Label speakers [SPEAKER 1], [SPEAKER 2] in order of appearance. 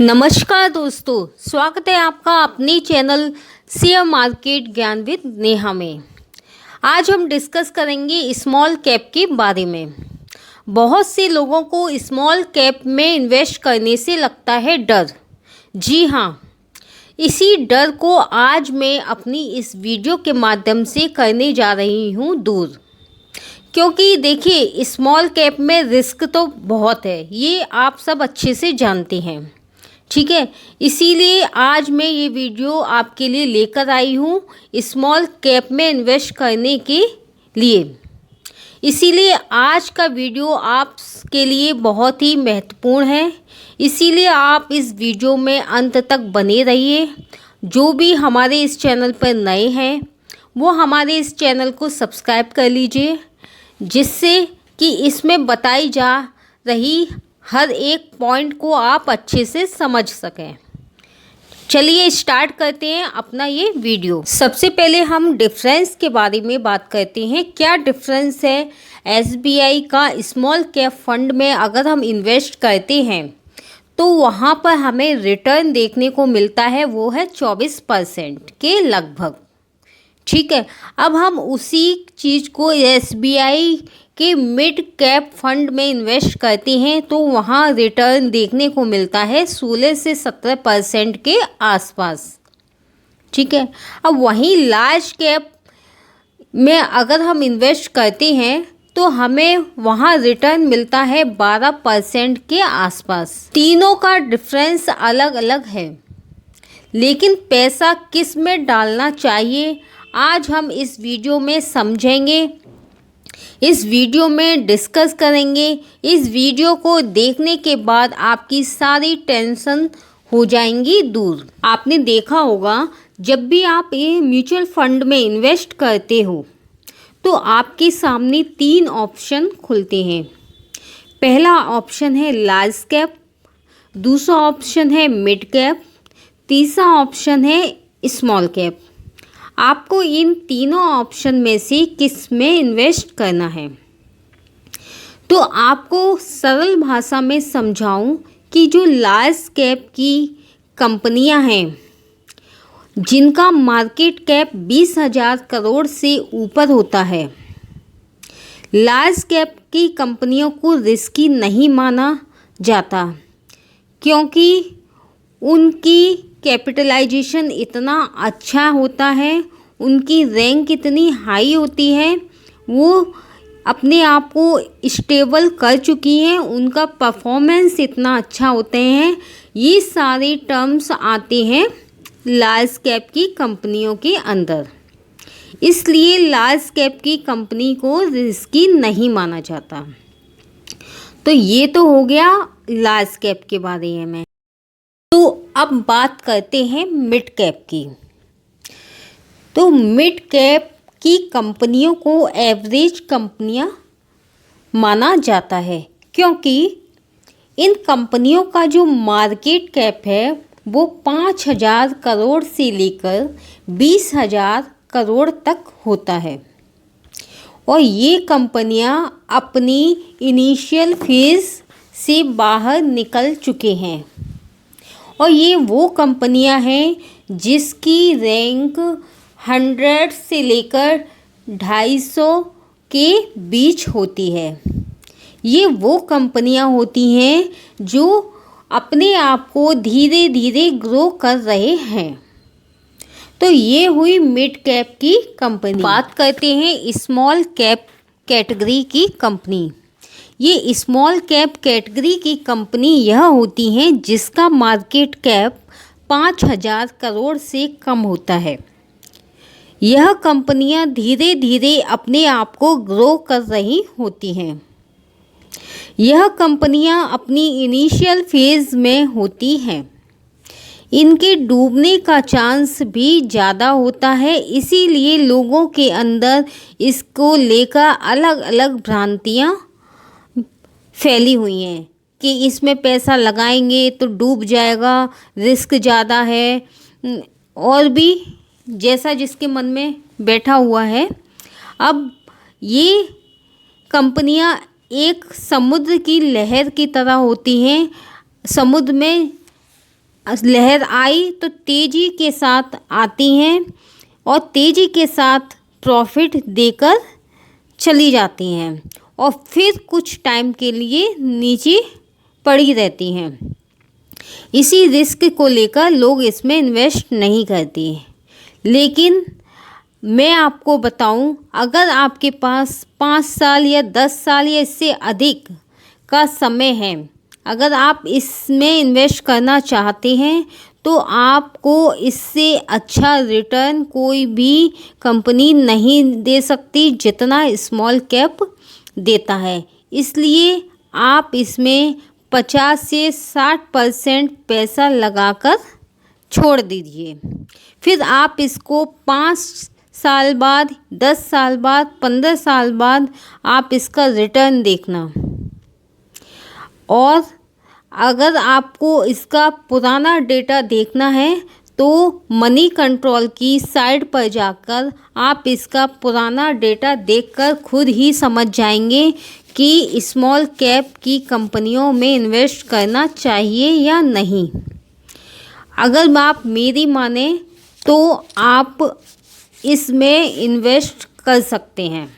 [SPEAKER 1] नमस्कार दोस्तों, स्वागत है आपका अपने चैनल शेयर मार्केट ज्ञान विद नेहा में। आज हम डिस्कस करेंगे स्मॉल कैप के बारे में। बहुत से लोगों को स्मॉल कैप में इन्वेस्ट करने से लगता है डर। जी हाँ, इसी डर को आज मैं अपनी इस वीडियो के माध्यम से करने जा रही हूँ दूर। क्योंकि देखिए, स्मॉल कैप में रिस्क तो बहुत है, ये आप सब अच्छे से जानते हैं। ठीक है, इसीलिए आज मैं ये वीडियो आपके लिए लेकर आई हूँ स्मॉल कैप में इन्वेस्ट करने के लिए। इसीलिए आज का वीडियो आपके लिए बहुत ही महत्वपूर्ण है, इसीलिए आप इस वीडियो में अंत तक बने रहिए। जो भी हमारे इस चैनल पर नए हैं वो हमारे इस चैनल को सब्सक्राइब कर लीजिए, जिससे कि इसमें बताई जा रही हर एक पॉइंट को आप अच्छे से समझ सकें। चलिए स्टार्ट करते हैं अपना ये वीडियो। सबसे पहले हम डिफरेंस के बारे में बात करते हैं। क्या डिफरेंस है एसबीआई का स्मॉल कैप फंड में अगर हम इन्वेस्ट करते हैं तो वहाँ पर हमें रिटर्न देखने को मिलता है, वो है 24% के लगभग। ठीक है, अब हम उसी चीज़ को एसबीआई के मिड कैप फंड में इन्वेस्ट करते हैं तो वहाँ रिटर्न देखने को मिलता है 16 से 17% के आसपास। ठीक है, अब वहीं लार्ज कैप में अगर हम इन्वेस्ट करते हैं तो हमें वहाँ रिटर्न मिलता है 12% के आसपास। तीनों का डिफरेंस अलग अलग है, लेकिन पैसा किस में डालना चाहिए आज हम इस वीडियो में समझेंगे, इस वीडियो में डिस्कस करेंगे। इस वीडियो को देखने के बाद आपकी सारी टेंशन हो जाएंगी दूर। आपने देखा होगा, जब भी आप ये म्यूचुअल फंड में इन्वेस्ट करते हो तो आपके सामने 3 ऑप्शन खुलते हैं। पहला ऑप्शन है लार्ज कैप, दूसरा ऑप्शन है मिड कैप, तीसरा ऑप्शन है स्मॉल कैप। आपको इन तीनों ऑप्शन में से किस में इन्वेस्ट करना है। तो आपको सरल भाषा में समझाऊं कि जो लार्ज कैप की कंपनियां हैं जिनका मार्केट कैप 20,000 करोड़ से ऊपर होता है, लार्ज कैप की कंपनियों को रिस्की नहीं माना जाता, क्योंकि उनकी कैपिटलाइजेशन इतना अच्छा होता है, उनकी रैंक इतनी हाई होती है, वो अपने आप को स्टेबल कर चुकी हैं, उनका परफॉर्मेंस इतना अच्छा होते हैं। ये सारे टर्म्स आते हैं लार्ज कैप की कंपनियों के अंदर, इसलिए लार्ज कैप की कंपनी को रिस्की नहीं माना जाता। तो ये तो हो गया लार्ज कैप के बारे में। तो अब बात करते हैं मिड कैप की। तो मिड कैप की कंपनियों को एवरेज कंपनियां माना जाता है, क्योंकि इन कंपनियों का जो मार्केट कैप है वो 5,000 करोड़ से लेकर 20,000 करोड़ तक होता है। और ये कंपनियां अपनी इनिशियल फेज से बाहर निकल चुके हैं, और ये वो कंपनियां हैं जिसकी रैंक 100 से लेकर 250 के बीच होती है। ये वो कंपनियां होती हैं जो अपने आप को धीरे धीरे ग्रो कर रहे हैं। तो ये हुई मिड कैप की कंपनी। बात करते हैं स्मॉल कैप कैटेगरी की कंपनी। ये स्मॉल कैप कैटेगरी की कंपनी यह होती हैं जिसका मार्केट कैप 5,000 करोड़ से कम होता है। यह कंपनियां धीरे धीरे अपने आप को ग्रो कर रही होती हैं। यह कंपनियां अपनी इनिशियल फेज में होती हैं। इनके डूबने का चांस भी ज़्यादा होता है, इसीलिए लोगों के अंदर इसको लेकर अलग अलग भ्रांतियाँ फैली हुई हैं कि इसमें पैसा लगाएंगे तो डूब जाएगा, रिस्क ज़्यादा है, और भी जैसा जिसके मन में बैठा हुआ है। अब ये कंपनियां एक समुद्र की लहर की तरह होती हैं। समुद्र में लहर आई तो तेज़ी के साथ आती हैं और तेज़ी के साथ प्रॉफिट देकर चली जाती हैं और फिर कुछ टाइम के लिए नीचे पड़ी रहती हैं। इसी रिस्क को लेकर लोग इसमें इन्वेस्ट नहीं करते। लेकिन मैं आपको बताऊं, अगर आपके पास 5 साल या 10 साल या इससे अधिक का समय है, अगर आप इसमें इन्वेस्ट करना चाहते हैं तो आपको इससे अच्छा रिटर्न कोई भी कंपनी नहीं दे सकती जितना स्मॉल कैप देता है। इसलिए आप इसमें 50 से 60% पैसा लगाकर छोड़ दीजिए। फिर आप इसको 5 साल बाद, 10 साल बाद, 15 साल बाद आप इसका रिटर्न देखना। और अगर आपको इसका पुराना डेटा देखना है तो मनी कंट्रोल की साइट पर जाकर आप इसका पुराना डेटा देखकर खुद ही समझ जाएंगे कि स्मॉल कैप की कंपनियों में इन्वेस्ट करना चाहिए या नहीं। अगर आप मेरी माने तो आप इसमें इन्वेस्ट कर सकते हैं।